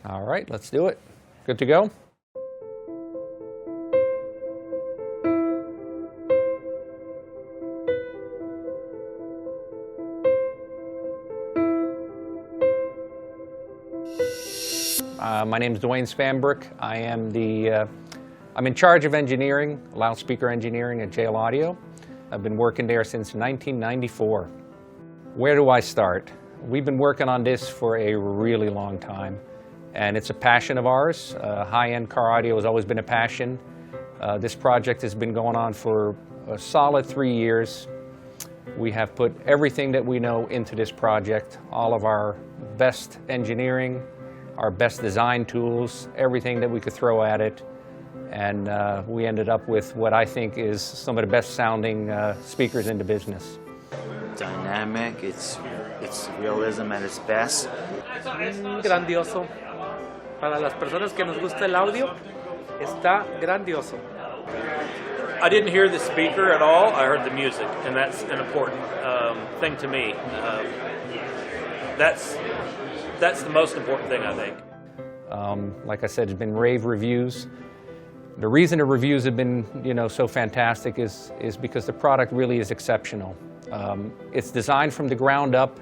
All right, let's do it. Good to go? My name is Dwayne Spanbrook. I'm in charge of engineering, loudspeaker engineering at JL Audio. I've been working there since 1994. Where do I start? We've been working on this for a really long time, and it's a passion of ours. High-end car audio has always been a passion. This project has been going on for a solid 3 years. We have put everything that we know into this project, all of our best engineering, our best design tools, everything that we could throw at it, and we ended up with what I think is some of the best sounding speakers in the business. Dynamic, it's realism at its best. Grandioso. Para las personas que nos gusta el audio, está grandioso. I didn't hear the speaker at all, I heard the music, and that's an important thing to me. That's the most important thing, I think. Like I said, it's been rave reviews. The reason the reviews have been, so fantastic is because the product really is exceptional. It's designed from the ground up.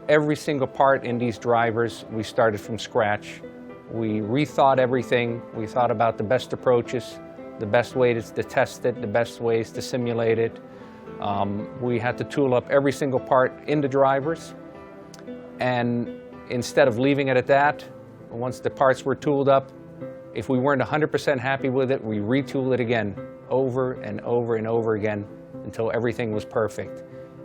Every single part in these drivers, we started from scratch. We rethought everything. We thought about the best approaches, the best ways to test it, the best ways to simulate it. We had to tool up every single part in the drivers. And instead of leaving it at that, once the parts were tooled up, if we weren't 100% happy with it, we retool it again, over and over and over again, until everything was perfect.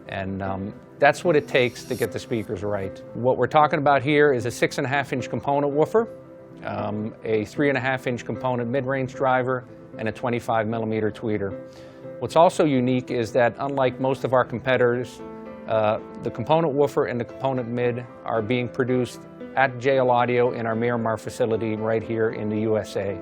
And that's what it takes to get the speakers right. What we're talking about here is a 6.5-inch component woofer, a 3.5-inch component mid-range driver, and a 25mm tweeter. What's also unique is that, unlike most of our competitors, the component woofer and the component mid are being produced at JL Audio in our Miramar facility right here in the USA.